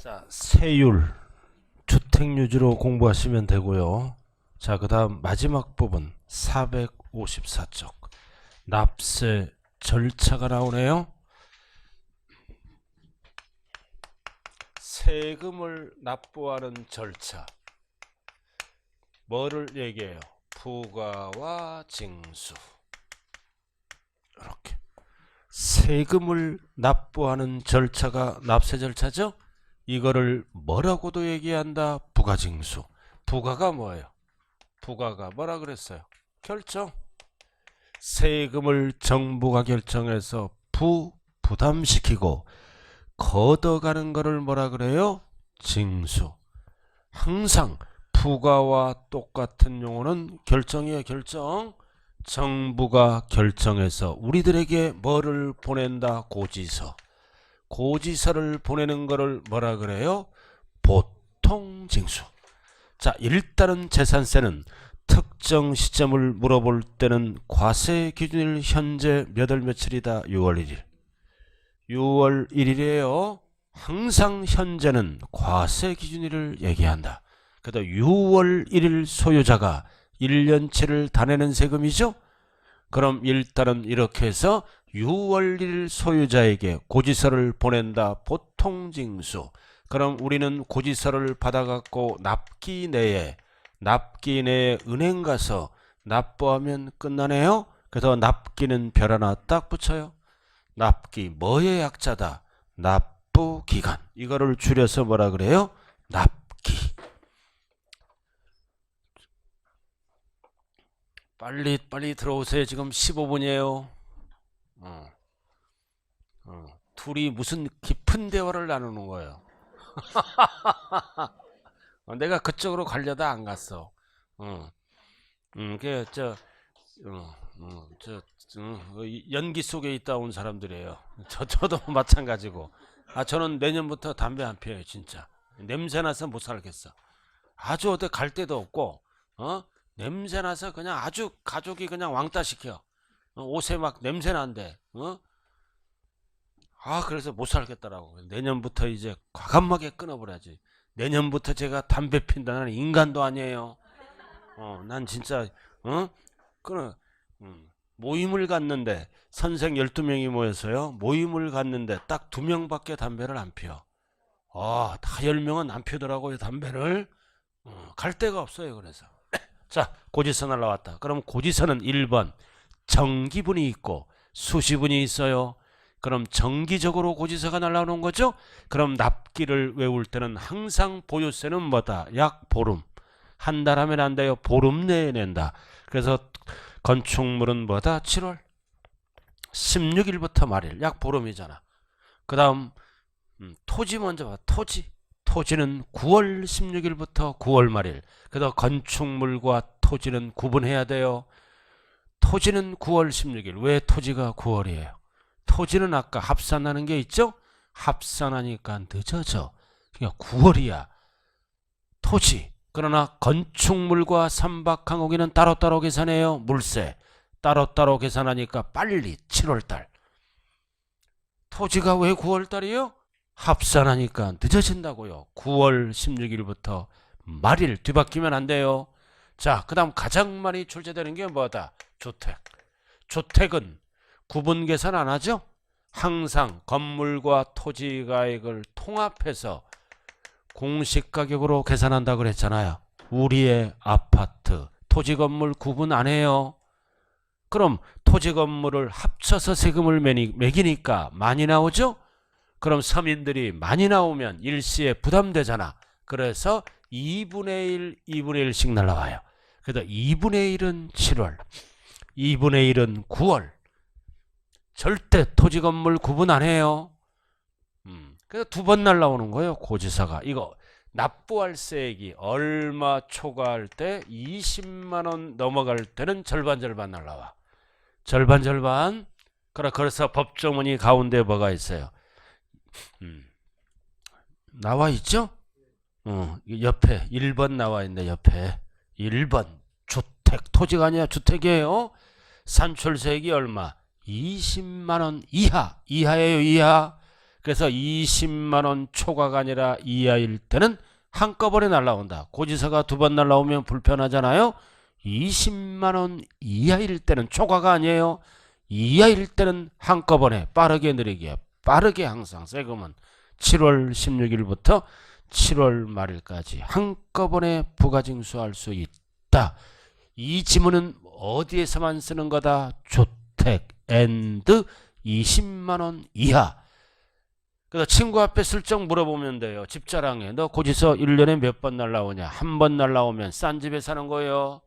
자, 세율, 주택유지로 공부하시면 되고요. 자, 그 다음 마지막 부분 454쪽 납세 절차가 나오네요. 세금을 납부하는 절차. 뭐를 얘기해요? 부가와 징수. 이렇게 세금을 납부하는 절차가 납세 절차죠. 이거를 뭐라고도 얘기한다? 부가징수. 부가가 뭐예요? 부가가 뭐라 그랬어요? 결정. 세금을 정부가 결정해서 부담시키고 걷어가는 거를 뭐라 그래요? 징수. 항상 부가와 똑같은 용어는 결정이에요. 결정. 정부가 결정해서 우리들에게 뭐를 보낸다? 고지서. 고지서를 보내는 거를 뭐라 그래요? 보통징수. 자, 일단은 재산세는 특정 시점을 물어볼 때는 과세 기준일 현재 몇 월 며칠이다? 6월 1일. 6월 1일이에요. 항상 현재는 과세 기준일을 얘기한다. 그래도 6월 1일 소유자가 1년치를 다 내는 세금이죠? 그럼 일단은 이렇게 해서 6월 1일 소유자에게 고지서를 보낸다. 보통징수. 그럼 우리는 고지서를 받아갖고 납기 내에 은행 가서 납부하면 끝나네요. 그래서 납기는 별 하나 딱 붙여요. 납기 뭐의 약자다? 납부기간. 이거를 줄여서 뭐라 그래요? 납기. 빨리 들어오세요. 지금 15분이에요. 둘이 무슨 깊은 대화를 나누는 거예요. 내가 그쪽으로 가려다 안 갔어. 연기 속에 있다 온 사람들이에요. 저도 마찬가지고. 저는 내년부터 담배 안 피워요, 진짜. 냄새 나서 못 살겠어. 아주 어디 갈 데도 없고, 냄새 나서 그냥 아주 가족이 그냥 왕따 시켜. 옷에 막 냄새 난대. 그래서 못 살겠더라고. 내년부터 이제 과감하게 끊어버려야지. 내년부터 제가 담배 핀다는 인간도 아니에요. 난 진짜, 끊어. 모임을 갔는데, 선생 12명이 모여서요. 모임을 갔는데 딱 2명밖에 담배를 안 피워. 다 10명은 안 피우더라고요, 담배를. 갈 데가 없어요, 그래서. 자, 고지서 날라왔다. 그럼 고지서는 1번 정기분이 있고 수시분이 있어요. 그럼 정기적으로 고지서가 날라오는 거죠. 그럼 납기를 외울 때는 항상 보유세는 뭐다? 약 보름. 한 달 하면 안 돼요. 보름 내에 낸다. 그래서 건축물은 뭐다? 7월 16일부터 말일. 약 보름이잖아. 그 다음 토지 먼저 봐. 토지는 9월 16일부터 9월 말일. 그래서 건축물과 토지는 구분해야 돼요. 토지는 9월 16일. 왜 토지가 9월이에요? 토지는 아까 합산하는 게 있죠? 합산하니까 늦어져. 그러니까 9월이야. 토지. 그러나 건축물과 삼박항공기는 따로따로 계산해요. 물세. 따로따로 계산하니까 빨리 7월달. 토지가 왜 9월달이에요? 합산하니까 늦어진다고요. 9월 16일부터 말일 뒤바뀌면 안 돼요. 자, 그 다음 가장 많이 출제되는 게 뭐다? 주택. 주택은 구분 계산 안 하죠? 항상 건물과 토지 가액을 통합해서 공시 가격으로 계산한다 그랬잖아요. 우리의 아파트, 토지 건물 구분 안 해요. 그럼 토지 건물을 합쳐서 세금을 매기니까 많이 나오죠? 그럼 서민들이 많이 나오면 일시에 부담되잖아. 그래서 2분의 1씩 날라와요. 그래서 2분의 1은 7월, 2분의 1은 9월. 절대 토지 건물 구분 안 해요. 그래서 2번 날라오는 거예요. 고지서가. 이거 납부할세액이 얼마 초과할 때 20만 원 넘어갈 때는 절반 날라와. 절반. 그래서 법조문이 가운데 뭐가 있어요? 나와 있죠? 옆에 1번 나와 있네. 옆에 1번 주택. 토지가 아니야. 주택이에요. 산출세액이 얼마? 20만 원 이하예요. 이하. 그래서 20만 원 초과가 아니라 이하일 때는 한꺼번에 날라온다. 고지서가 두 번 날라오면 불편하잖아요. 20만 원 이하일 때는 초과가 아니에요. 이하일 때는 한꺼번에 빠르게 느리게 빠르게 항상 세금은 7월 16일부터 7월 말일까지 한꺼번에 부가징수할 수 있다. 이 지문은 어디에서만 쓰는 거다? 주택 앤드 20만 원 이하. 그래서 친구 앞에 슬쩍 물어보면 돼요. 집자랑해. 너 고지서 1년에 몇 번 날라오냐? 한 번 날라오면 싼 집에 사는 거예요.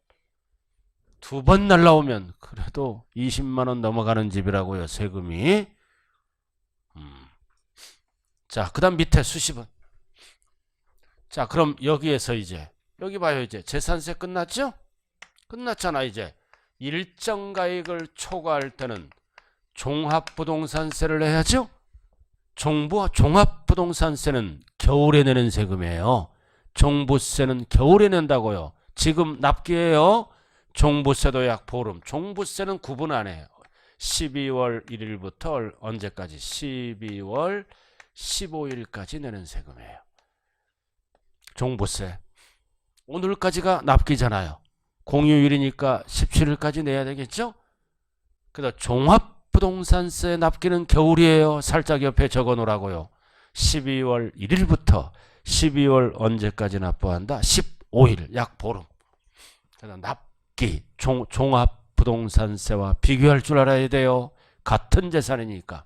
두 번 날라오면 그래도 20만 원 넘어가는 집이라고요. 세금이. 자, 그 다음 밑에 수십원. 자, 그럼 여기에서 이제 여기 봐요. 이제 재산세 끝났죠? 끝났잖아. 이제 일정 가액을 초과할 때는 종합부동산세를 해야죠. 종합부동산세는 겨울에 내는 세금이에요. 종부세는 겨울에 낸다고요. 지금 납기예요. 종부세도 약 보름. 종부세는 구분 안 해요. 12월 1일부터 언제까지? 12월 15일까지 내는 세금이에요. 종부세. 오늘까지가 납기잖아요. 공휴일이니까 17일까지 내야 되겠죠? 그래서 종합부동산세 납기는 겨울이에요. 살짝 옆에 적어 놓으라고요. 12월 1일부터 12월 언제까지 납부한다? 15일, 약 보름. 그래서 납기, 종합부동산세와 비교할 줄 알아야 돼요. 같은 재산이니까.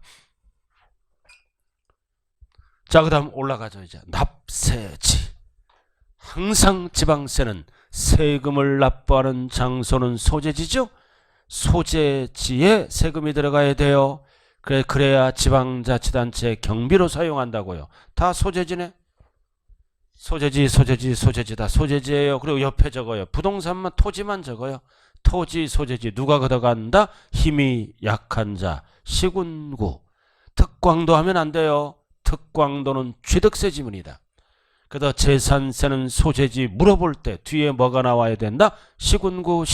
자, 그 다음 올라가죠. 이제 납세지. 항상 지방세는 세금을 납부하는 장소는 소재지죠. 소재지에 세금이 들어가야 돼요. 그래야 지방자치단체 경비로 사용한다고요. 다 소재지네. 소재지다. 소재지예요. 그리고 옆에 적어요. 부동산만 토지만 적어요. 토지 소재지. 누가 걷어간다? 힘이 약한 자. 시군구. 특광도 하면 안 돼요. 특광도는 취득세 지문이다. 그래서 재산세는 소재지 물어볼 때 뒤에 뭐가 나와야 된다? 시군구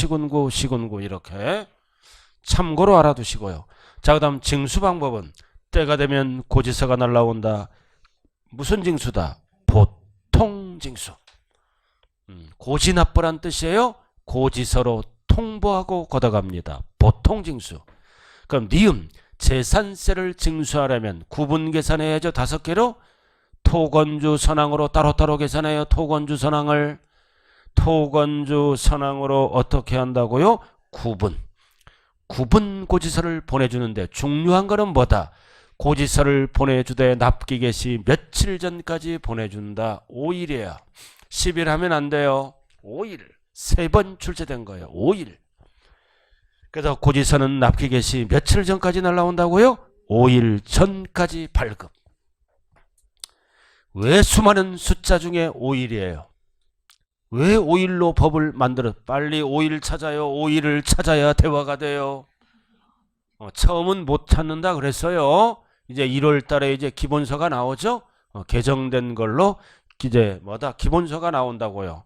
이렇게 참고로 알아두시고요. 자, 그 다음 징수 방법은 때가 되면 고지서가 날라온다. 무슨 징수다? 보통 징수. 고지납부란 뜻이에요. 고지서로 통보하고 걷어갑니다. 보통 징수. 그럼 니은 재산세를 징수하려면 구분 계산해야죠. 5개로. 토건주 선항으로 따로따로 계산해요. 토건주 선항을. 토건주 선항으로 어떻게 한다고요? 구분 고지서를 보내주는데 중요한 거는 뭐다? 고지서를 보내주되 납기 개시 며칠 전까지 보내준다. 5일이야. 10일 하면 안 돼요. 5일. 3번 출제된 거예요. 5일. 그래서 고지서는 납기 개시 며칠 전까지 날라온다고요? 5일 전까지 발급. 왜 수많은 숫자 중에 5일이에요? 왜 5일로 법을 만들어? 빨리 5일 찾아요. 5일을 찾아야 대화가 돼요. 처음은 못 찾는다 그랬어요. 이제 1월 달에 이제 기본서가 나오죠. 개정된 걸로 이제 기본서가 나온다고요.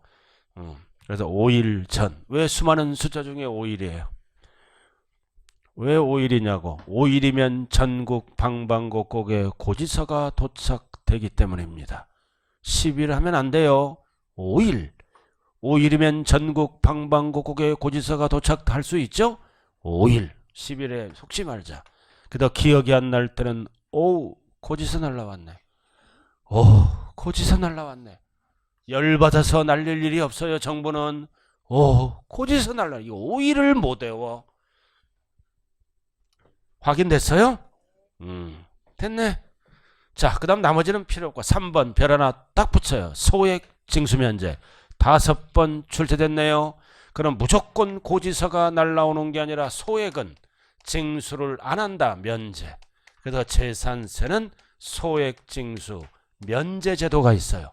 그래서 5일 전. 왜 수많은 숫자 중에 5일이에요? 왜 5일이냐고. 5일이면 전국 방방곡곡에 고지서가 도착되기 때문입니다. 10일 하면 안 돼요. 5일. 5일이면 전국 방방곡곡에 고지서가 도착할 수 있죠? 5일. 10일에 속지 말자. 그래도 기억이 안 날 때는 고지서 날라왔네. 고지서 날라왔네. 열받아서 날릴 일이 없어요. 정부는. 고지서 날라. 이거 5일을 못 외워. 확인됐어요? 됐네. 자, 그 다음 나머지는 필요 없고 3번 별 하나 딱 붙여요. 소액 징수면제 5번 출제됐네요. 그럼 무조건 고지서가 날라오는 게 아니라 소액은 징수를 안 한다. 면제. 그래서 재산세는 소액 징수 면제 제도가 있어요.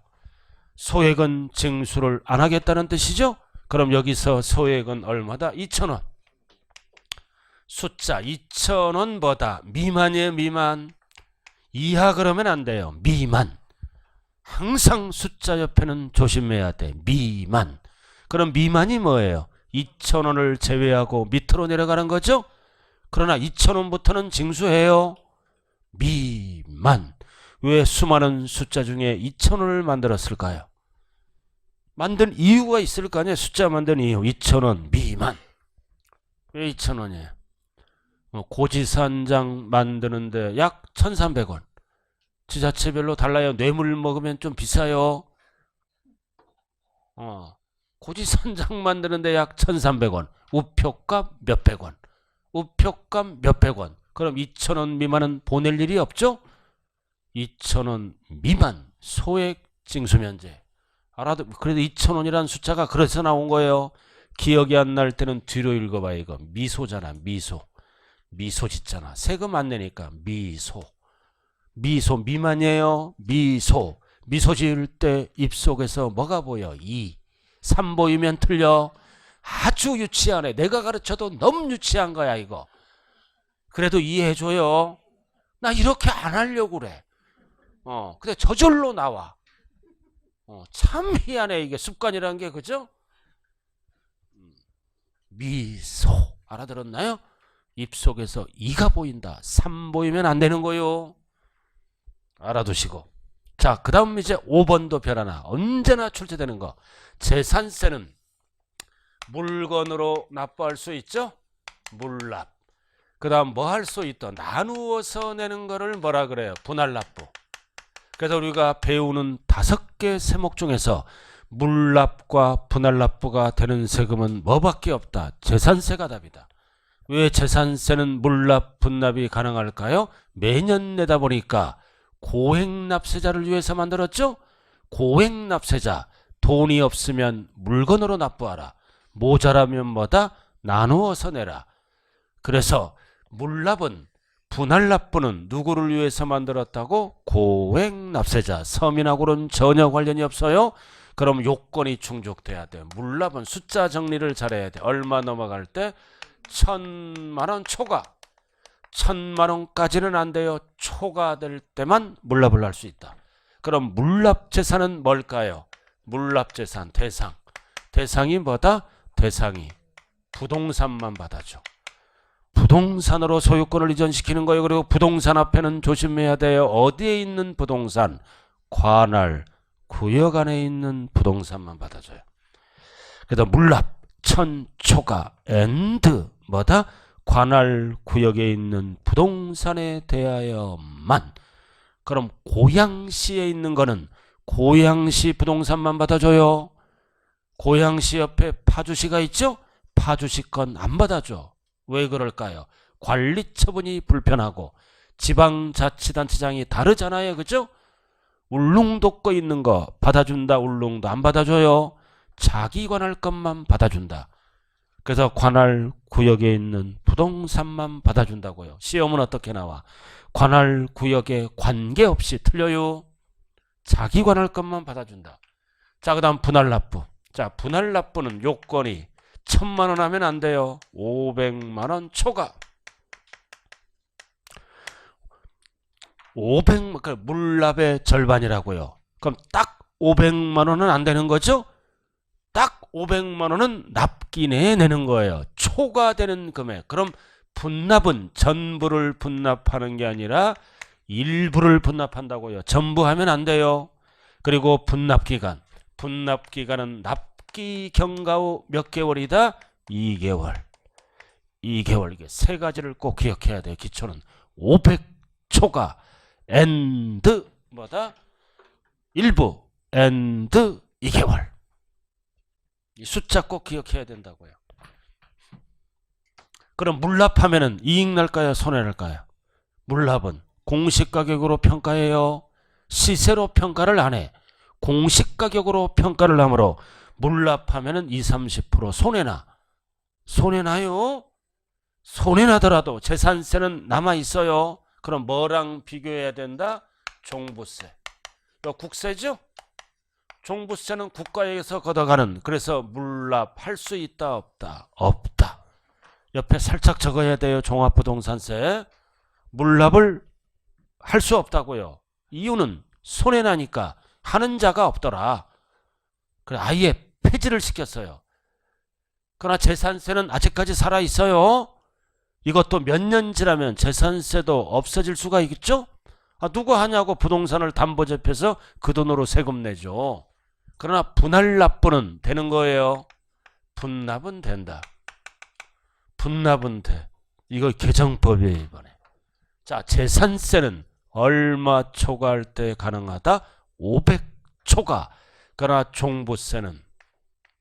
소액은 징수를 안 하겠다는 뜻이죠. 그럼 여기서 소액은 얼마다? 2,000원. 숫자 2,000원 보다 미만이에요. 미만. 이하 그러면 안 돼요. 미만. 항상 숫자 옆에는 조심해야 돼. 미만. 그럼 미만이 뭐예요? 2,000원을 제외하고 밑으로 내려가는 거죠. 그러나 2,000원부터는 징수해요. 미만. 왜 수많은 숫자 중에 2,000원을 만들었을까요? 만든 이유가 있을 거 아니에요. 숫자 만든 이유. 2,000원 미만. 왜 2,000원이에요? 고지산장 만드는데 약 1,300원. 지자체별로 달라요. 뇌물 먹으면 좀 비싸요. 고지산장 만드는데 약 1,300원. 우표값 몇백 원. 우표값 몇백 원. 그럼 2,000원 미만은 보낼 일이 없죠? 2,000원 미만 소액 징수면제. 알아도 그래도 2,000원이라는 숫자가 그래서 나온 거예요. 기억이 안 날 때는 뒤로 읽어봐. 이거 미소잖아. 미소. 미소 짓잖아. 세금 안 내니까 미소. 미소 미만이에요. 미소. 미소 지을 때 입속에서 뭐가 보여? 2. 3 보이면 틀려. 아주 유치하네. 내가 가르쳐도 너무 유치한 거야 이거. 그래도 이해해줘요. 나 이렇게 안 하려고 그래. 근데 저절로 나와. 참 희한해 이게 습관이라는 게. 그죠? 미소. 알아들었나요? 입속에서 2가 보인다. 3 보이면 안 되는 거요. 알아두시고. 자, 그 다음 이제 5번도 별 하나. 언제나 출제되는 거. 재산세는 물건으로 납부할 수 있죠? 물납. 그 다음 뭐 할 수 있다? 나누어서 내는 거를 뭐라 그래요? 분할납부. 그래서 우리가 배우는 5개 세목 중에서 물납과 분할납부가 되는 세금은 뭐밖에 없다? 재산세가 답이다. 왜 재산세는 물납, 분납이 가능할까요? 매년 내다 보니까 고액납세자를 위해서 만들었죠? 고액납세자. 돈이 없으면 물건으로 납부하라. 모자라면 뭐다? 나누어서 내라. 그래서 물납은, 분할납부는 누구를 위해서 만들었다고? 고액납세자. 서민하고는 전혀 관련이 없어요. 그럼 요건이 충족돼야 돼. 물납은 숫자 정리를 잘해야 돼. 얼마 넘어갈 때? 1,000만원 초과. 1,000만원까지는 안 돼요. 초과될 때만 물납을 할 수 있다. 그럼 물납재산은 뭘까요? 물납재산 대상. 대상이 뭐다? 대상이 부동산만 받아줘. 부동산으로 소유권을 이전시키는 거예요. 그리고 부동산 앞에는 조심해야 돼요. 어디에 있는 부동산? 관할, 구역 안에 있는 부동산만 받아줘요. 그래서 물납, 천초과, 앤드 뭐다? 관할 구역에 있는 부동산에 대하여만. 그럼 고양시에 있는 거는 고양시 부동산만 받아줘요. 고양시 옆에 파주시가 있죠? 파주시 건 안 받아줘. 왜 그럴까요? 관리 처분이 불편하고 지방자치단체장이 다르잖아요. 그죠? 울릉도 거 있는 거 받아준다. 울릉도 안 받아줘요. 자기 관할 것만 받아준다. 그래서 관할 구역에 있는 부동산만 받아준다고요. 시험은 어떻게 나와? 관할 구역에 관계없이 틀려요. 자기 관할 것만 받아준다. 자, 그 다음 분할납부. 자, 분할납부는 요건이 1,000만원 하면 안 돼요. 500만원 초과. 500만, 물납의 절반이라고요. 그럼 딱 500만원은 안 되는 거죠? 딱 500만원은 납기 내에 내는 거예요. 초과되는 금액. 그럼 분납은 전부를 분납하는 게 아니라 일부를 분납한다고요. 전부 하면 안 돼요. 그리고 분납기간. 분납기간은 납기 경과 후 몇 개월이다? 2개월. 2개월. 이게 세 가지를 꼭 기억해야 돼요. 기초는 500초과 and 뭐다? 일부 and 2개월. 이 숫자 꼭 기억해야 된다고요. 그럼 물납하면은 이익 날까요? 손해 날까요? 물납은 공시가격으로 평가해요. 시세로 평가를 안 해. 공시가격으로 평가를 하므로 물납하면은 20-30% 손해나. 손해나요? 손해나더라도 재산세는 남아있어요. 그럼 뭐랑 비교해야 된다? 종부세. 이거 국세죠? 종부세는 국가에서 걷어가는. 그래서 물납할 수 있다 없다? 없다. 옆에 살짝 적어야 돼요. 종합부동산세. 물납을 할 수 없다고요. 이유는 손해나니까 하는 자가 없더라. 그래 아예 폐지를 시켰어요. 그러나 재산세는 아직까지 살아있어요. 이것도 몇 년 지나면 재산세도 없어질 수가 있겠죠? 누가 하냐고. 부동산을 담보재표해서 그 돈으로 세금 내죠. 그러나 분할 납부는 되는 거예요. 분납은 된다. 분납은 돼. 이거 개정법이에요 이번에. 자, 재산세는 얼마 초과할 때 가능하다? 500초과. 그러나 종부세는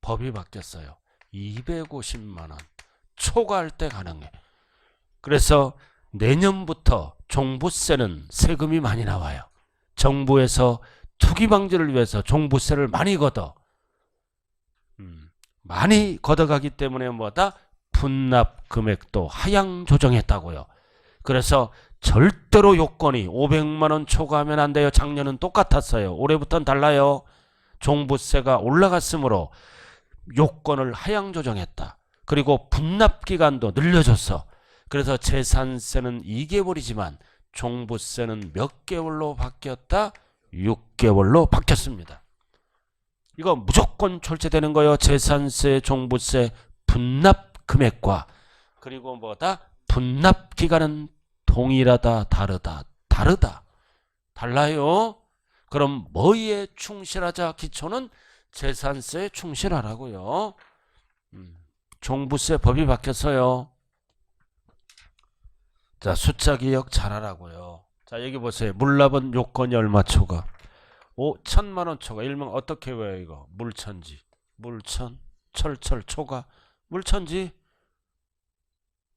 법이 바뀌었어요. 250만 원 초과할 때 가능해. 그래서 내년부터 종부세는 세금이 많이 나와요. 정부에서 투기 방지를 위해서 종부세를 많이 걷어. 많이 걷어가기 때문에 뭐다? 분납 금액도 하향 조정했다고요. 그래서 절대로 요건이 500만 원 초과하면 안 돼요. 작년은 똑같았어요. 올해부터는 달라요. 종부세가 올라갔으므로 요건을 하향 조정했다. 그리고 분납 기간도 늘려줬어. 그래서 재산세는 2개월이지만 종부세는 몇 개월로 바뀌었다? 6개월로 바뀌었습니다. 이거 무조건 출제되는 거예요. 재산세, 종부세, 분납 금액과 그리고 뭐다? 분납 기간은 동일하다, 다르다, 다르다. 달라요. 그럼 뭐에 충실하자? 기초는 재산세에 충실하라고요. 종부세 법이 바뀌었어요. 자, 숫자 기억 잘하라고요. 자, 여기 보세요. 물납은 요건이 얼마 초과? 5천만 원 초과. 일명 어떻게 외워요 이거? 물천지. 물천, 철철 초과. 물천지.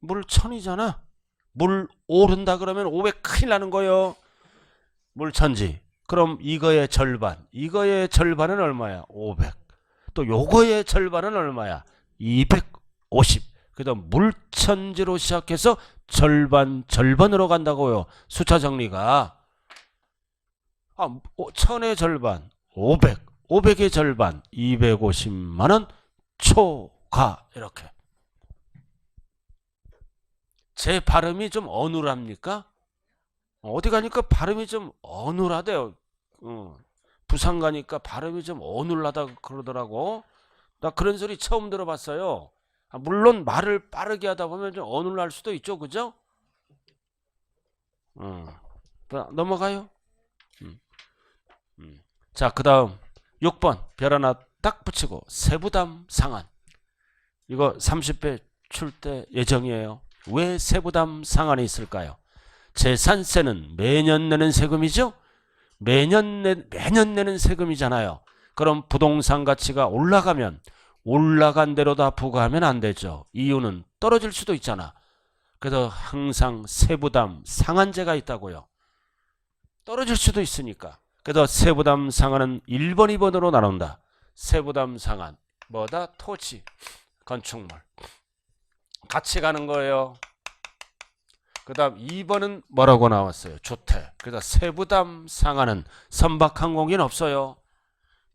물천이잖아. 물 오른다 그러면 500 큰일 나는 거예요. 물천지. 그럼 이거의 절반. 이거의 절반은 얼마야? 500. 또 요거의 절반은 얼마야? 250. 그래서 물천지로 시작해서 절반으로 간다고요. 숫자 정리가. 1000의 절반 500, 500의 절반 250만 원 초과. 이렇게. 제 발음이 좀 어눌합니까? 어디 가니까 발음이 좀 어눌하대요. 부산 가니까 발음이 좀 어눌하다 그러더라고. 나 그런 소리 처음 들어봤어요. 물론 말을 빠르게 하다 보면 좀 어눌할 수도 있죠. 그죠? 넘어가요. 자, 그 다음 6번 별 하나 딱 붙이고 세부담 상한. 이거 30배 출제 예정이에요. 왜 세부담 상한이 있을까요? 재산세는 매년 내는 세금이죠. 매년 내는 세금이잖아요. 그럼 부동산 가치가 올라가면 올라간 대로 다 부과하면 안 되죠. 이유는 떨어질 수도 있잖아. 그래서 항상 세부담 상한제가 있다고요. 떨어질 수도 있으니까. 그래서 세부담 상한은 1번, 2번으로 나눈다. 세부담 상한 뭐다? 토지, 건축물 같이 가는 거예요. 그 다음 2번은 뭐라고 나왔어요? 주택. 그래서 세부담 상한은 선박항공기는 없어요.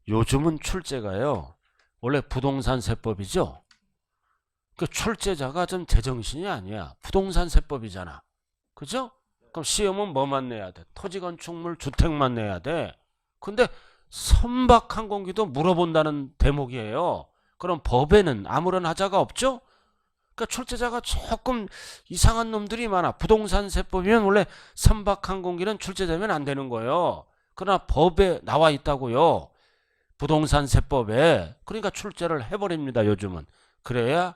요즘은 출제가요. 원래 부동산세법이죠. 그 출제자가 좀 제정신이 아니야. 부동산세법이잖아. 그죠? 그럼 시험은 뭐만 내야 돼? 토지건축물, 주택만 내야 돼. 근데 선박항공기도 물어본다는 대목이에요. 그럼 법에는 아무런 하자가 없죠? 그러니까 출제자가 조금 이상한 놈들이 많아. 부동산세법이면 원래 선박항공기는 출제되면 안 되는 거예요. 그러나 법에 나와 있다고요. 부동산세법에. 그러니까 출제를 해버립니다. 요즘은. 그래야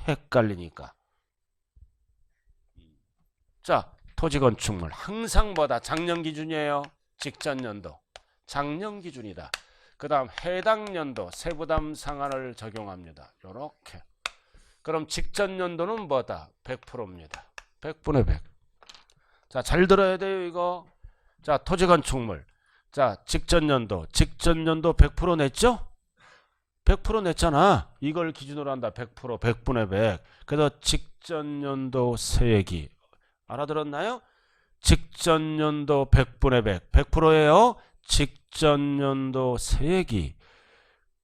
헷갈리니까. 자, 토지건축물 항상 뭐다? 작년 기준이에요. 직전 연도. 작년 기준이다. 그 다음 해당 연도 세부담 상한을 적용합니다. 요렇게. 그럼 직전 연도는 뭐다? 100%입니다. 100분의 100. 자, 잘 들어야 돼요 이거. 자, 토지건축물. 자, 직전 연도 100% 냈죠? 100% 냈잖아. 이걸 기준으로 한다. 100%, 100분의 100. 그래서 직전 연도 세액이 알아들었나요? 직전 연도 100분의 100. 100%예요. 직전 연도 세액이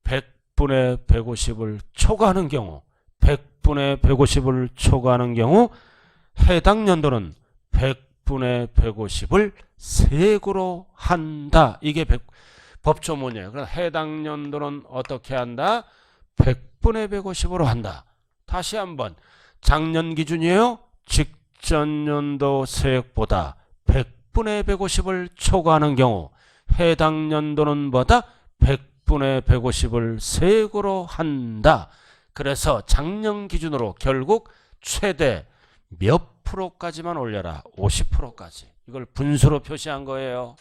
100분의 150을 초과하는 경우, 100분의 150을 초과하는 경우 해당 연도는 100분의 150을 세액으로 한다. 이게 법조문이에요. 그래서 해당 연도는 어떻게 한다? 100분의 150으로 한다. 다시 한번 작년 기준이에요. 직전 연도 세액보다 100분의 150을 초과하는 경우 해당 연도는 뭐다? 100분의 150을 세고로 한다. 그래서 작년 기준으로 결국 최대 몇 프로까지만 올려라? 50%까지. 이걸 분수로 표시한 거예요.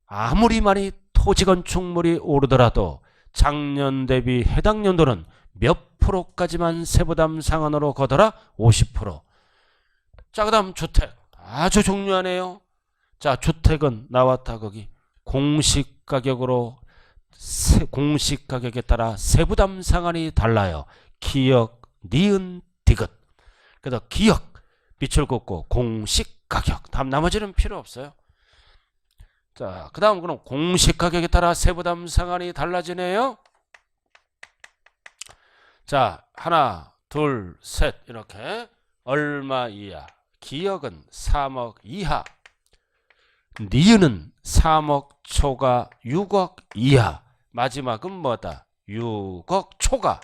아무리 많이 토지 건축물이 오르더라도 작년 대비 해당 연도는 몇 프로까지만 세부담 상한으로 거둬라? 50%. 자, 그 다음 주택. 아주 중요하네요. 자, 주택은 나왔다 거기. 공시가격으로 공시가격에 따라 세부담 상한이 달라요. 기역, 니은, 디귿. 그래서 기역 밑줄 긋고 공시가격. 다음 나머지는 필요 없어요. 자, 그 다음 그럼 공시가격에 따라 세부담 상한이 달라지네요. 자, 하나, 둘, 셋 이렇게 얼마 이하. 기역은 3억 이하. 니은은 3억 초과 6억 이하. 마지막은 뭐다? 6억 초과.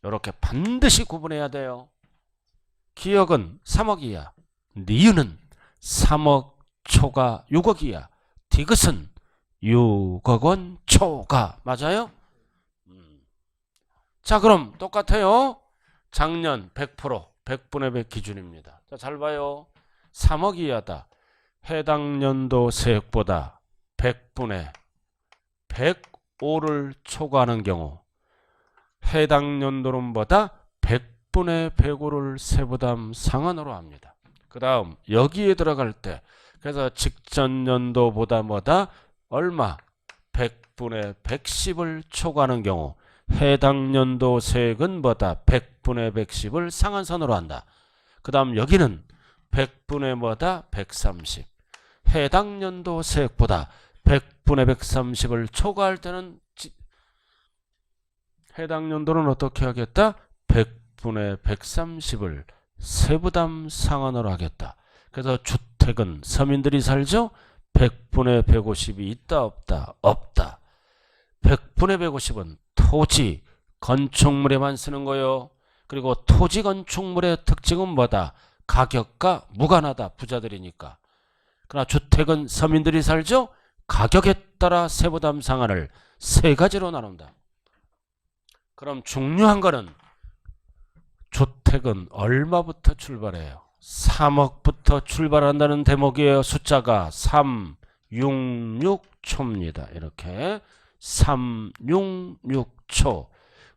이렇게 반드시 구분해야 돼요. 기역은 3억 이하. 니은은 3억 초과 6억 이하. 디귿은 6억 원 초과. 맞아요? 자, 그럼 똑같아요. 작년 100%, 100분의 100 기준입니다. 자, 잘 봐요. 3억 이하다. 해당 연도 세액보다 100분의 105를 초과하는 경우 해당 연도는 뭐다? 100분의 105를 세부담 상한으로 합니다. 그 다음 여기에 들어갈 때 그래서 직전 연도보다 뭐다? 얼마? 100분의 110을 초과하는 경우 해당 연도 세액은 뭐다? 100분의 110을 상한선으로 한다. 그 다음 여기는 100분의 뭐다? 130. 해당 연도 세액보다 100분의 130을 초과할 때는 해당 연도는 어떻게 하겠다? 100분의 130을 세부담 상한으로 하겠다. 그래서 주택은 서민들이 살죠? 100분의 150이 있다 없다? 없다. 100분의 150은 토지, 건축물에만 쓰는 거요. 그리고 토지 건축물의 특징은 뭐다? 가격과 무관하다. 부자들이니까. 그러나 주택은 서민들이 살죠? 가격에 따라 세부담 상한을 세 가지로 나눈다. 그럼 중요한 거는 주택은 얼마부터 출발해요? 3억부터 출발한다는 대목이에요. 숫자가 3, 6, 6초입니다. 이렇게 3, 6, 6초.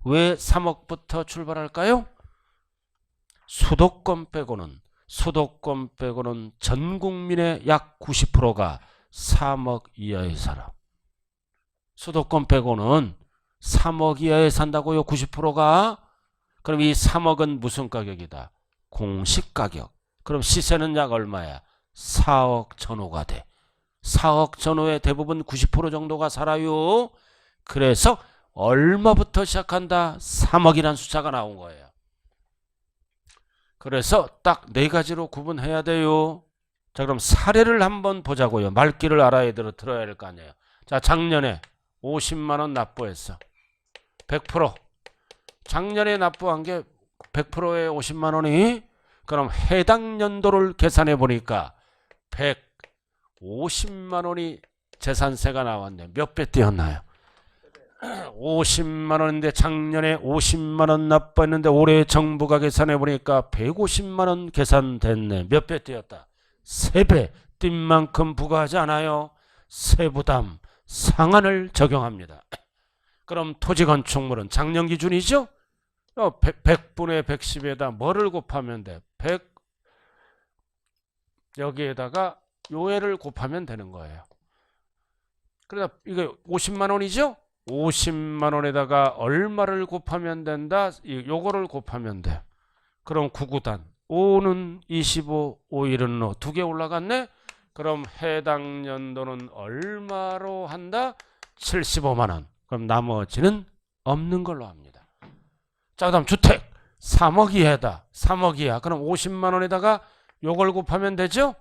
왜 3억부터 출발할까요? 수도권 빼고는 전 국민의 약 90%가 3억 이하에 살아. 수도권 빼고는 3억 이하에 산다고요. 90%가. 그럼 이 3억은 무슨 가격이다? 공시가격. 그럼 시세는 약 얼마야? 4억 전후가 돼. 4억 전후에 대부분 90% 정도가 살아요. 그래서 얼마부터 시작한다? 3억이라는 숫자가 나온 거예요. 그래서 딱 네 가지로 구분해야 돼요. 자, 그럼 사례를 한번 보자고요. 말귀를 알아야 들어야 될 거 아니에요. 자, 작년에 50만 원 납부했어. 100%. 작년에 납부한 게 100%에 50만 원이 그럼 해당 연도를 계산해 보니까 150만 원이 재산세가 나왔네. 몇 배 뛰었나요? 50만 원인데 작년에 50만 원 납부했는데 올해 정부가 계산해 보니까 150만 원 계산됐네. 몇 배 뛰었다? 3배 뛴 만큼 부과하지 않아요. 세부담 상한을 적용합니다. 그럼 토지 건축물은 작년 기준이죠? 100분의 110에다 뭐를 곱하면 돼? 100 여기에다가 요애를 곱하면 되는 거예요. 그래서 이거 50만 원이죠? 50만 원에다가 얼마를 곱하면 된다? 요거를 곱하면 돼. 그럼 9구단 5는 25, 5일은 5. 2개 올라갔네? 그럼 해당 연도는 얼마로 한다? 75만 원. 그럼 나머지는 없는 걸로 합니다. 자, 그 다음 주택 3억 이하다. 3억 이하. 그럼 50만 원에다가 요걸 곱하면 되죠?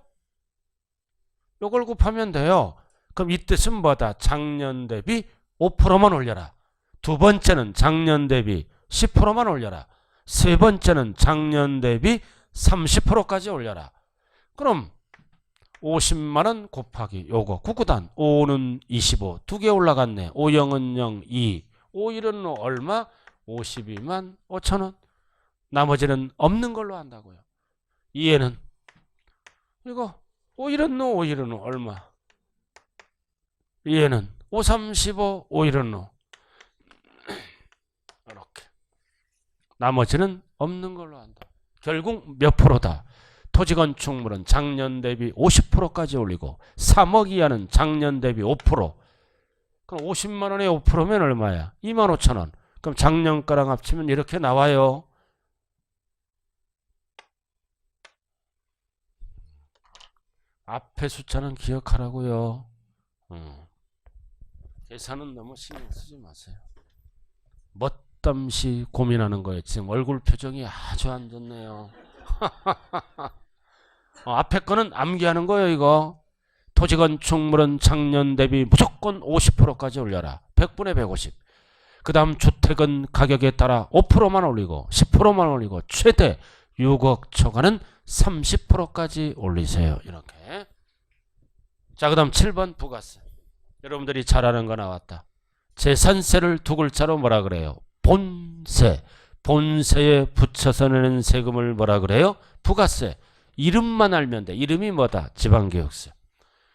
요걸 곱하면 돼요. 그럼 이 뜻은 뭐다? 작년 대비 5%만 올려라. 두 번째는 작년 대비 10%만 올려라. 세 번째는 작년 대비 30%까지 올려라. 그럼 50만 원 곱하기 요거 9구단 5는 25 두 개 올라갔네. 5영은 0 2 5일은 얼마? 52만 5천 원. 나머지는 없는 걸로 한다고요. 이해는 이거 5일은 얼마? 이해는 5, 35 5일은 이렇게. 나머지는 없는 걸로 한다. 결국 몇 프로다? 토지건축물은 작년 대비 50%까지 올리고 3억 이하는 작년 대비 5%. 그럼 50만 원에 5%면 얼마야? 2만 5천 원. 그럼 작년 거랑 합치면 이렇게 나와요. 앞에 숫자는 기억하라고요. 계산은 너무 신경 쓰지 마세요. 멋담시 고민하는 거예요. 지금 얼굴 표정이 아주 안 좋네요. 앞에 거는 암기하는 거예요. 이거 토지건축물은 작년 대비 무조건 50%까지 올려라. 100분의 150. 그 다음 주택은 가격에 따라 5%만 올리고 10%만 올리고 최대 6억 초과는 30%까지 올리세요. 이렇게. 자, 그 다음 7번 부가세. 여러분들이 잘 아는 거 나왔다. 재산세를 두 글자로 뭐라 그래요? 본세. 본세에 붙여서 내는 세금을 뭐라 그래요? 부가세. 이름만 알면 돼. 이름이 뭐다? 지방교육세.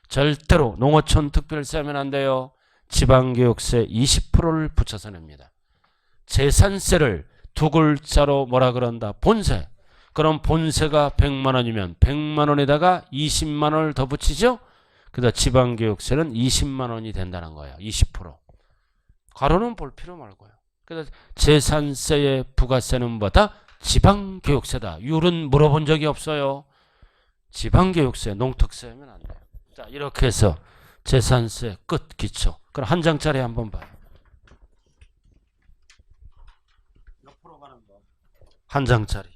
절대로 농어촌 특별세 하면 안 돼요. 지방교육세 20%를 붙여서 냅니다. 재산세를 두 글자로 뭐라 그런다? 본세. 그럼 본세가 100만 원이면 100만 원에다가 20만 원을 더 붙이죠? 그래서 지방교육세는 20만 원이 된다는 거예요. 20%. 가로는 볼 필요 말고요. 그래서 재산세의 부가세는 뭐다? 지방교육세다. 율은 물어본 적이 없어요. 지방교육세, 농특세 하면 안 돼요. 자, 이렇게 해서 재산세 끝 기초. 그럼 한 장짜리 한번 봐요. 옆으로 가는 거. 한 장짜리.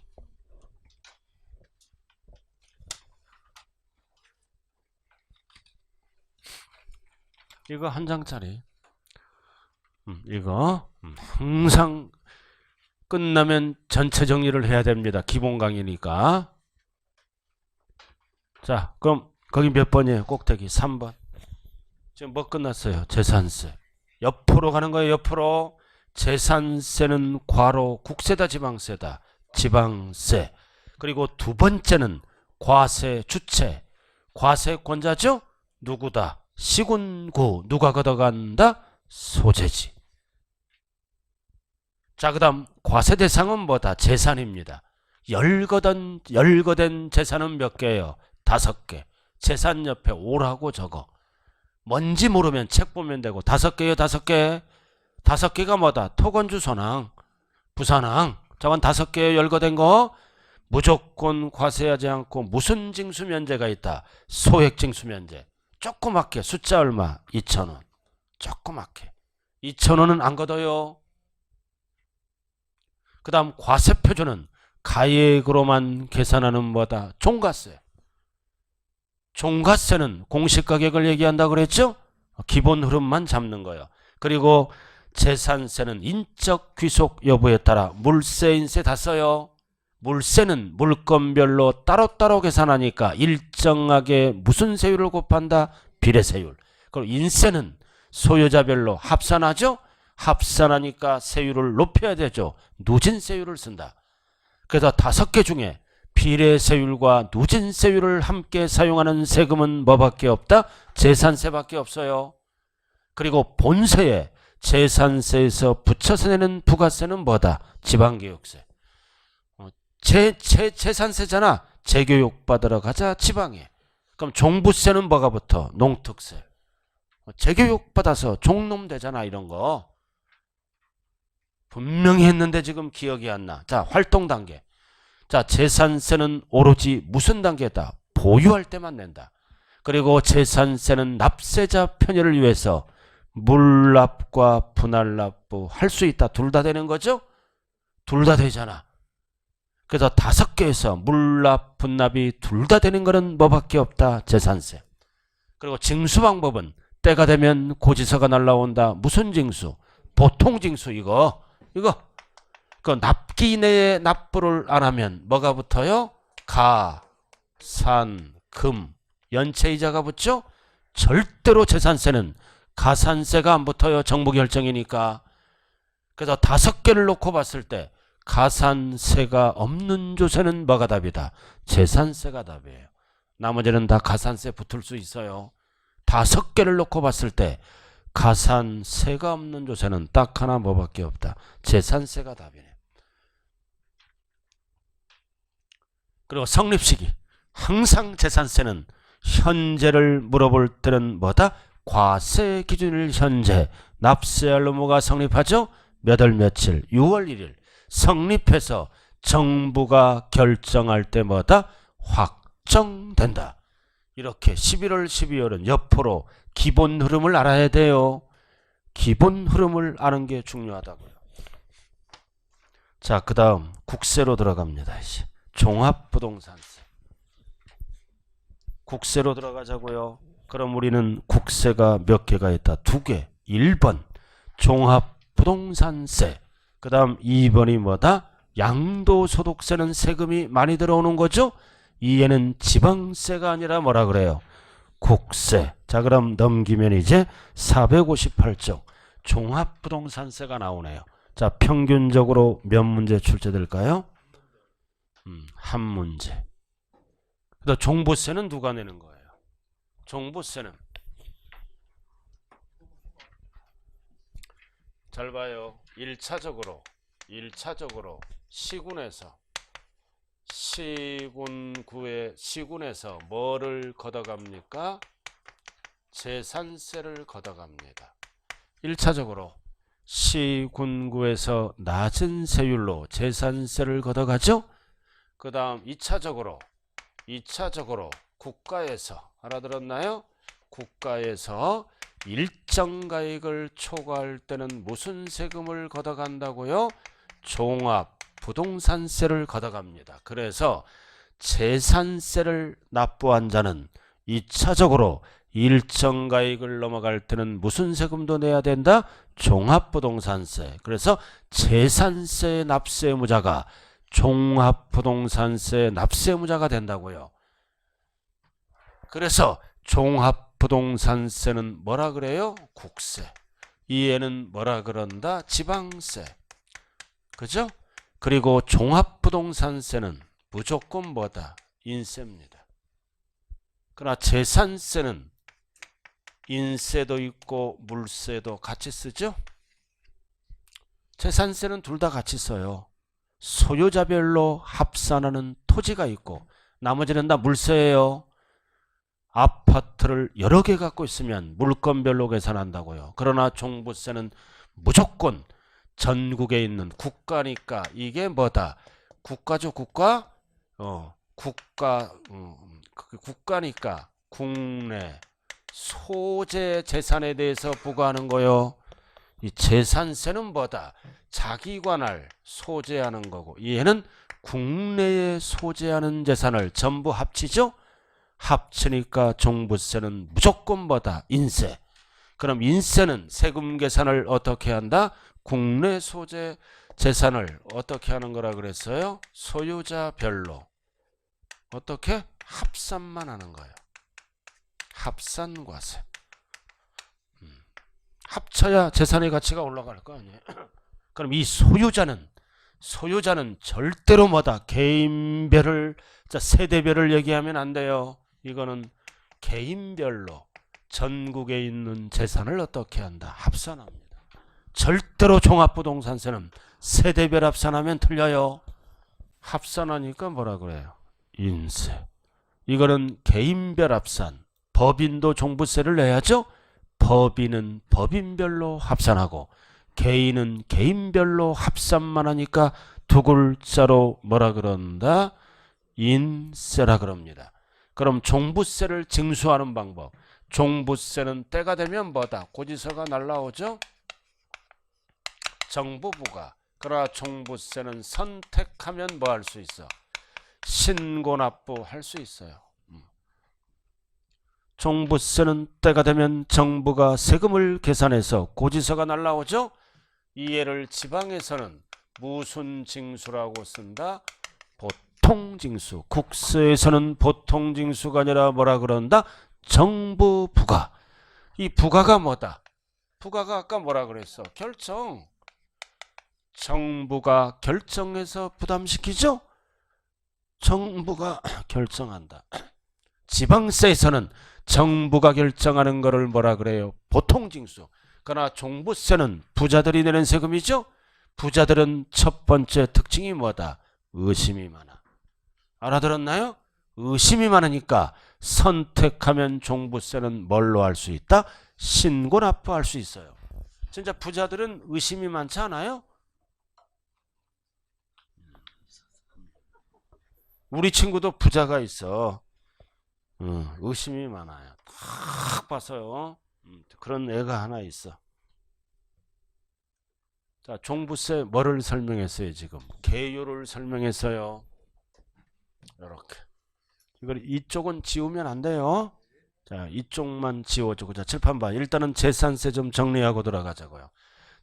이거 한 장짜리. 이거 항상 끝나면 전체 정리를 해야 됩니다. 기본 강의니까. 자, 그럼 거기 몇 번이에요? 꼭대기 3번. 지금 뭐 끝났어요? 재산세. 옆으로 가는 거예요. 옆으로. 재산세는 괄호 국세다 지방세다. 지방세. 그리고 두 번째는 과세 주체. 과세권자죠? 누구다? 시군구. 누가 걷어간다? 소재지. 자, 그 다음 과세 대상은 뭐다? 재산입니다. 열거된 재산은 몇 개예요? 5개. 재산 옆에 오라고 적어. 뭔지 모르면 책 보면 되고. 5개요. 5개. 5개가 뭐다? 토건주 선항, 부산항. 저건 5개요. 열거된 거. 무조건 과세하지 않고 무슨 징수 면제가 있다? 소액 징수 면제. 조그맣게. 숫자 얼마? 2,000원. 조그맣게. 2,000원은 안 걷어요. 그 다음 과세표준은 가액으로만 계산하는 뭐다? 종가세. 종가세는 공시가격을 얘기한다 그랬죠? 기본 흐름만 잡는 거예요. 그리고 재산세는 인적 귀속 여부에 따라 물세, 인세 다 써요. 물세는 물건별로 따로따로 계산하니까 일정하게 무슨 세율을 곱한다? 비례세율. 그리고 인세는 소유자별로 합산하죠? 합산하니까 세율을 높여야 되죠. 누진세율을 쓴다. 그래서 5개 중에 비례세율과 누진세율을 함께 사용하는 세금은 뭐밖에 없다? 재산세밖에 없어요. 그리고 본세에 재산세에서 붙여서 내는 부가세는 뭐다? 지방교육세. 재산세잖아. 재교육 받으러 가자 지방에. 그럼 종부세는 뭐가 붙어? 농특세. 재교육 받아서 종놈 되잖아. 이런 거. 분명히 했는데 지금 기억이 안 나. 자, 활동 단계. 자, 재산세는 오로지 무슨 단계다? 보유할 때만 낸다. 그리고 재산세는 납세자 편의를 위해서 물납과 분할납부 할 수 있다. 둘 다 되는 거죠? 둘 다 되잖아. 그래서 5개에서 물납, 분납이 둘 다 되는 거는 뭐밖에 없다? 재산세. 그리고 징수 방법은 때가 되면 고지서가 날라온다. 무슨 징수? 보통 징수. 이거 그 납기 내에 납부를 안 하면 뭐가 붙어요? 가, 산, 금. 연체이자가 붙죠? 절대로 재산세는 가산세가 안 붙어요. 정부 결정이니까. 그래서 5개를 놓고 봤을 때 가산세가 없는 조세는 뭐가 답이다? 재산세가 답이에요. 나머지는 다 가산세 붙을 수 있어요. 5개를 놓고 봤을 때 가산세가 없는 조세는 딱 하나 뭐밖에 없다. 재산세가 답이네. 그리고 성립시기. 항상 재산세는 현재를 물어볼 때는 뭐다? 과세 기준일 현재. 납세할 의무가 성립하죠? 몇 월 며칠? 6월 1일. 성립해서 정부가 결정할 때 뭐다? 확정된다. 이렇게 11월, 12월은 옆으로 기본 흐름을 알아야 돼요. 기본 흐름을 아는 게 중요하다고요. 자, 그 다음 국세로 들어갑니다. 이제 종합부동산세. 국세로 들어가자고요. 그럼 우리는 국세가 몇 개가 있다? 2개. 1번 종합부동산세. 그 다음 2번이 뭐다? 양도소득세는 세금이 많이 들어오는 거죠? 얘는 지방세가 아니라 뭐라 그래요? 국세. 자, 그럼 넘기면 이제 458쪽 종합부동산세가 나오네요. 자, 평균적으로 몇 문제 출제될까요? 한 문제. 그다음 종부세는 누가 내는 거예요? 종부세는 잘 봐요. 1차적으로 시군에서 뭐를 걷어갑니까? 재산세를 걷어갑니다. 1차적으로 시군구에서 낮은 세율로 재산세를 걷어가죠. 그 다음 2차적으로 국가에서, 알아들었나요? 국가에서 일정 가액을 초과할 때는 무슨 세금을 걷어간다고요? 종합부동산세를 걷어갑니다. 그래서 재산세를 납부한 자는 2차적으로 일정 가액을 넘어갈 때는 무슨 세금도 내야 된다? 종합부동산세. 그래서 재산세 납세 의무자가 종합부동산세 납세 의무자가 된다고요. 그래서 종합부동산세는 뭐라 그래요? 국세. 이에는 뭐라 그런다? 지방세. 그죠? 그리고 종합부동산세는 무조건 뭐다? 인세입니다. 그러나 재산세는 인세도 있고 물세도 같이 쓰죠? 재산세는 둘 다 같이 써요. 소유자별로 합산하는 토지가 있고 나머지는 다 물세예요. 아파트를 여러 개 갖고 있으면 물건별로 계산한다고요. 그러나 종부세는 무조건 전국에 있는 국가니까 이게 뭐다? 국가죠, 국가? 국가니까 국내 소재 재산에 대해서 부과하는 거요. 이 재산세는 뭐다? 자기 관할 소재하는 거고 얘는 국내에 소재하는 재산을 전부 합치죠? 합치니까 종부세는 무조건 뭐다? 인세. 그럼 인세는 세금 계산을 어떻게 한다? 국내 소재 재산을 어떻게 하는 거라 그랬어요? 소유자별로. 어떻게? 합산만 하는 거예요. 합산과세. 합쳐야 재산의 가치가 올라갈 거 아니에요. 그럼 이 소유자는 절대로 뭐다? 개인별을, 세대별을 얘기하면 안 돼요. 이거는 개인별로 전국에 있는 재산을 어떻게 한다? 합산합니다. 절대로 종합부동산세는 세대별 합산하면 틀려요. 합산하니까 뭐라 그래요? 인세. 이거는 개인별 합산. 법인도 종부세를 내야죠. 법인은 법인별로 합산하고 개인은 개인별로 합산만 하니까 두 글자로 뭐라 그런다? 인세라 그럽니다. 그럼 종부세를 징수하는 방법. 종부세는 때가 되면 뭐다? 고지서가 날라오죠. 정부부가. 그러나 종부세는 선택하면 뭐 할 수 있어? 신고납부 할 수 있어요. 종부세는 때가 되면 정부가 세금을 계산해서 고지서가 날라오죠. 이해를 지방에서는 무슨 징수라고 쓴다? 보통 보통징수. 국서에서는 보통징수가 아니라 뭐라 그런다? 정부 부가. 이 부가가 뭐다? 부가가 아까 뭐라 그랬어? 결정. 정부가 결정해서 부담시키죠? 정부가 결정한다. 지방세에서는 정부가 결정하는 거를 뭐라 그래요? 보통징수. 그러나 종부세는 부자들이 내는 세금이죠? 부자들은 첫 번째 특징이 뭐다? 의심이 많아. 알아들었나요? 의심이 많으니까 선택하면 종부세는 뭘로 할 수 있다? 신고 납부할 수 있어요. 진짜 부자들은 의심이 많지 않아요? 우리 친구도 부자가 있어. 의심이 많아요. 딱 봐서요. 그런 애가 하나 있어. 자, 종부세 뭐를 설명했어요 지금? 개요를 설명했어요. 이렇게. 이걸 이쪽은 지우면 안 돼요. 자, 이쪽만 지워주고. 자, 칠판 봐. 일단은 재산세 좀 정리하고 들어가자고요.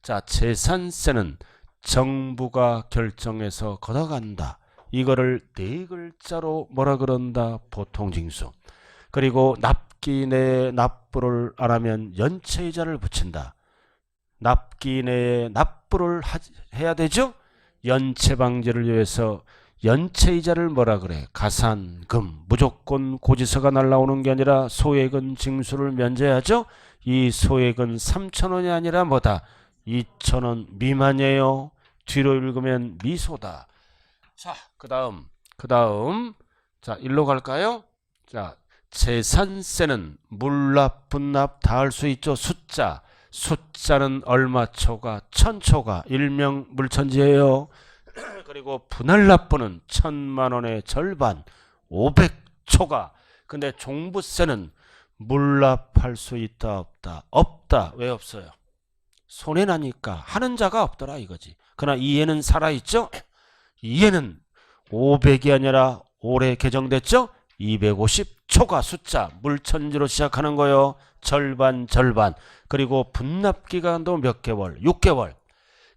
자, 재산세는 정부가 결정해서 걷어간다. 이거를 네 글자로 뭐라 그런다? 보통징수. 그리고 납기 내에 납부를 안 하면 연체이자를 붙인다. 납기 내에 납부를 해야 되죠? 연체 방지를 위해서 연체이자를 뭐라 그래? 가산금. 무조건 고지서가 날라오는 게 아니라 소액은 징수를 면제하죠? 이 소액은 3,000원이 아니라 뭐다? 2,000원 미만이에요. 뒤로 읽으면 미소다. 자, 그 다음. 자, 일로 갈까요? 자, 재산세는 물납, 분납 다 할 수 있죠. 숫자는 얼마 초가? 1,000초가. 일명 물천지예요. 그리고 분할납부는 1,000만 원의 절반 500초가. 근데 종부세는 물납할 수 있다 없다? 없다. 왜 없어요? 손해나니까 하는 자가 없더라 이거지. 그러나 이해는 살아있죠? 이해는 500이 아니라 올해 개정됐죠? 250초가 숫자 물천지로 시작하는 거요. 절반. 그리고 분납기간도 몇 개월? 6개월.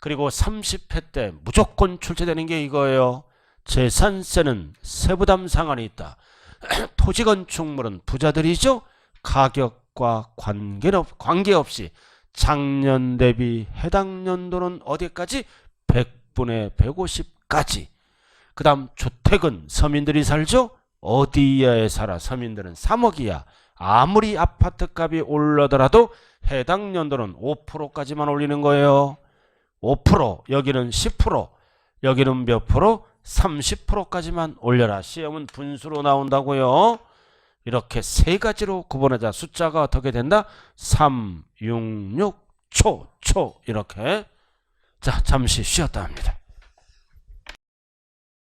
그리고 30회 때 무조건 출제되는 게 이거예요. 재산세는 세부담 상한이 있다. 토지건축물은 부자들이죠. 가격과 관계없이 작년 대비 해당 연도는 어디까지? 100분의 150까지. 그 다음 주택은 서민들이 살죠. 어디 이하에 살아? 서민들은 3억 이하. 아무리 아파트값이 올라더라도 해당 연도는 5%까지만 올리는 거예요. 5%, 여기는 10%, 여기는 몇 프로? 30%까지만 올려라. 시험은 분수로 나온다고요. 이렇게 세 가지로 구분하자. 숫자가 어떻게 된다? 3, 6, 6, 초 이렇게. 자, 잠시 쉬었다 합니다.